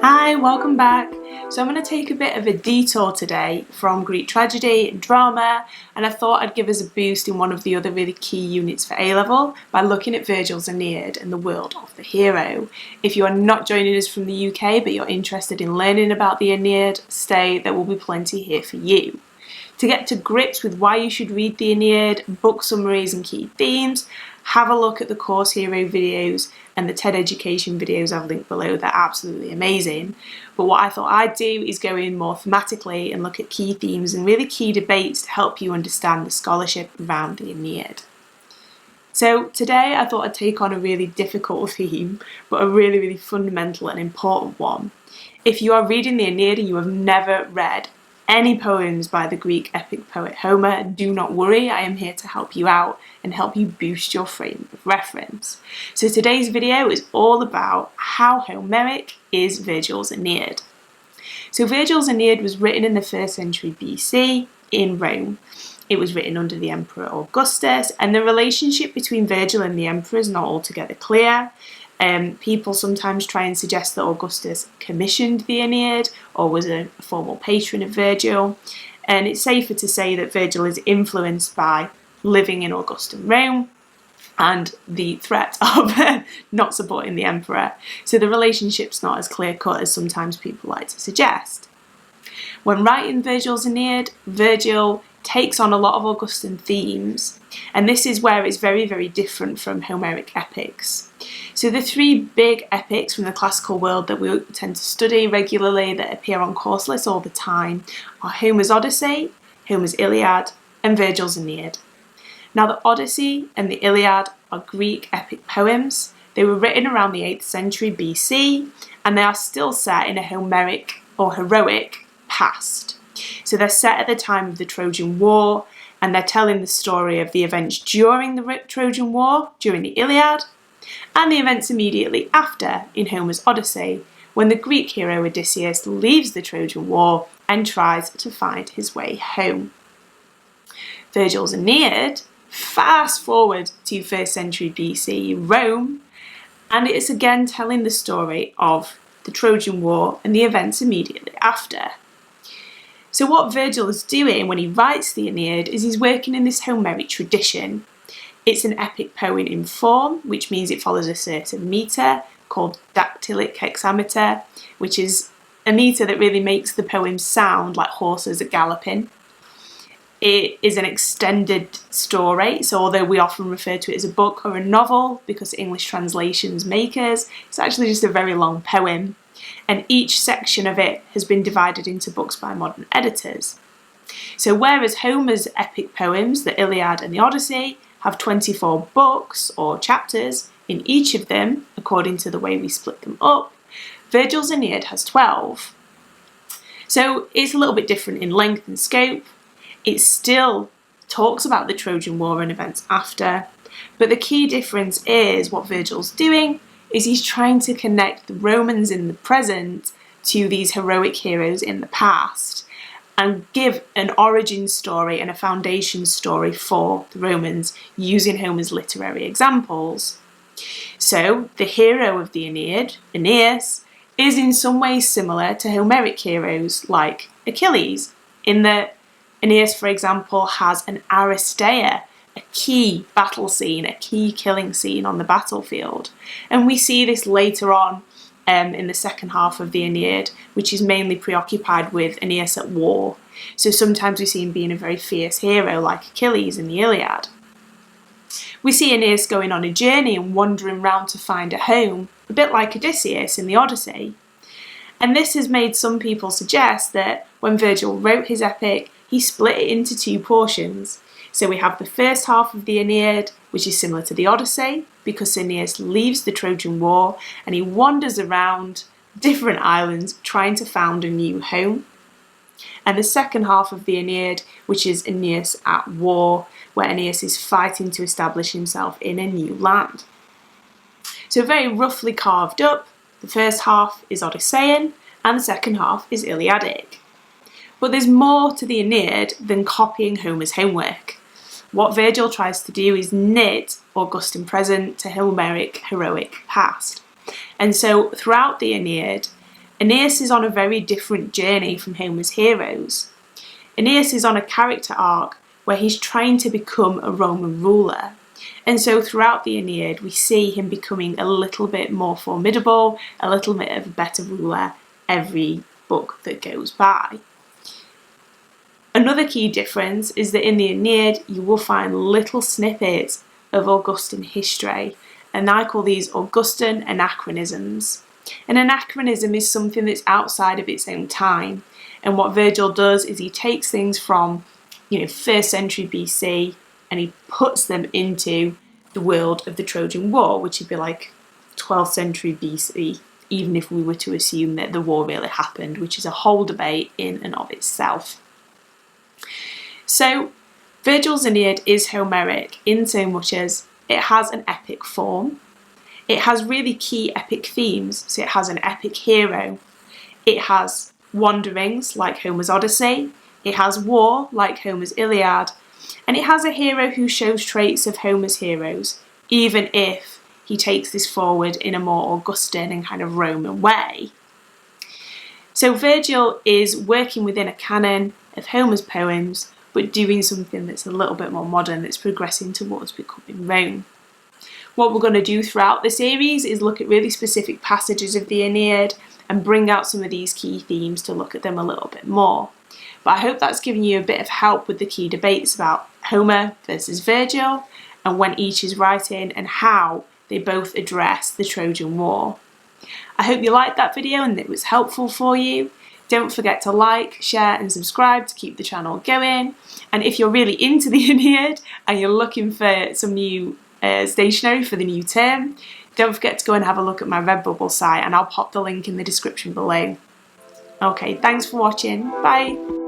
Hi, welcome back. So I'm going to take a bit of a detour today from Greek tragedy and drama, and I thought I'd give us a boost in one of the other really key units for A-level by looking at Virgil's Aeneid and the world of the hero. If you are not joining us from the UK but you're interested in learning about the Aeneid, stay, there will be plenty here for you. To get to grips with why you should read the Aeneid, book summaries and key themes, have a look at the Course Hero videos and the TED Education videos I've linked below. They're absolutely amazing. But what I thought I'd do is go in more thematically and look at key themes and really key debates to help you understand the scholarship around the Aeneid. So today I thought I'd take on a really difficult theme, but a really fundamental and important one. If you are reading the Aeneid and you have never read any poems by the Greek epic poet Homer, do not worry, I am here to help you out and help you boost your frame of reference. So today's video is all about how Homeric is Virgil's Aeneid. So Virgil's Aeneid was written in the 1st century BC in Rome. It was written under the Emperor Augustus, and the relationship between Virgil and the Emperor is not altogether clear. People sometimes try and suggest that Augustus commissioned the Aeneid or was a formal patron of Virgil, and it's safer to say that Virgil is influenced by living in Augustan Rome and the threat of not supporting the emperor, so the relationship's not as clear-cut as sometimes people like to suggest. When writing Virgil's Aeneid, Virgil takes on a lot of Augustan themes, and this is where it's very different from Homeric epics. So the 3 big epics from the classical world that we tend to study regularly, that appear on course lists all the time, are Homer's Odyssey, Homer's Iliad, and Virgil's Aeneid. Now the Odyssey and the Iliad are Greek epic poems. They were written around the 8th century BC, and they are still set in a Homeric or heroic past. So they're set at the time of the Trojan War, and they're telling the story of the events during the Trojan War, during the Iliad, and the events immediately after in Homer's Odyssey, when the Greek hero Odysseus leaves the Trojan War and tries to find his way home. Virgil's Aeneid fast forward to 1st century BC Rome, and it is again telling the story of the Trojan War and the events immediately after. So what Virgil is doing when he writes the Aeneid is he's working in this Homeric tradition. It's an epic poem in form, which means it follows a certain metre called dactylic hexameter, which is a metre that really makes the poem sound like horses are galloping. It is an extended story, so although we often refer to it as a book or a novel because English translations make us, it's actually just a very long poem, and each section of it has been divided into books by modern editors. So whereas Homer's epic poems, the Iliad and the Odyssey, have 24 books or chapters in each of them, according to the way we split them up, Virgil's Aeneid has 12. So it's a little bit different in length and scope. It still talks about the Trojan War and events after, but the key difference is what Virgil's doing is he's trying to connect the Romans in the present to these heroic heroes in the past and give an origin story and a foundation story for the Romans using Homer's literary examples. So the hero of the Aeneid, Aeneas, is in some ways similar to Homeric heroes like Achilles, in that Aeneas, for example, has an Aristeia, a key battle scene, a key killing scene on the battlefield. And we see this later on in the second half of the Aeneid, which is mainly preoccupied with Aeneas at war. So sometimes we see him being a very fierce hero like Achilles in the Iliad. We see Aeneas going on a journey and wandering round to find a home, a bit like Odysseus in the Odyssey. And this has made some people suggest that when Virgil wrote his epic, he split it into 2 portions. So we have the first half of the Aeneid, which is similar to the Odyssey, because Aeneas leaves the Trojan War and he wanders around different islands trying to found a new home. And the second half of the Aeneid, which is Aeneas at war, where Aeneas is fighting to establish himself in a new land. So very roughly carved up, the first half is Odyssean and the second half is Iliadic. But there's more to the Aeneid than copying Homer's homework. What Virgil tries to do is knit Augustan present to Homeric heroic past. And so throughout the Aeneid, Aeneas is on a very different journey from Homer's heroes. Aeneas is on a character arc where he's trying to become a Roman ruler. And so throughout the Aeneid, we see him becoming a little bit more formidable, a little bit of a better ruler every book that goes by. Another key difference is that in the Aeneid, you will find little snippets of Augustan history, and I call these Augustan anachronisms. An anachronism is something that's outside of its own time, and what Virgil does is he takes things from, 1st century BC and he puts them into the world of the Trojan War, which would be like 12th century BC, even if we were to assume that the war really happened, which is a whole debate in and of itself. So Virgil's Aeneid is Homeric in so much as it has an epic form. It has really key epic themes, so it has an epic hero. It has wanderings like Homer's Odyssey. It has war like Homer's Iliad. And it has a hero who shows traits of Homer's heroes, even if he takes this forward in a more Augustan and kind of Roman way. So Virgil is working within a canon of Homer's poems, but doing something that's a little bit more modern, that's progressing towards becoming Rome. What we're going to do throughout the series is look at really specific passages of the Aeneid and bring out some of these key themes to look at them a little bit more. But I hope that's given you a bit of help with the key debates about Homer versus Virgil and when each is writing and how they both address the Trojan War. I hope you liked that video and it was helpful for you. Don't forget to like, share and subscribe to keep the channel going. And if you're really into the Aeneid and you're looking for some new stationery for the new term, don't forget to go and have a look at my Redbubble site, and I'll pop the link in the description below. Okay, thanks for watching. Bye.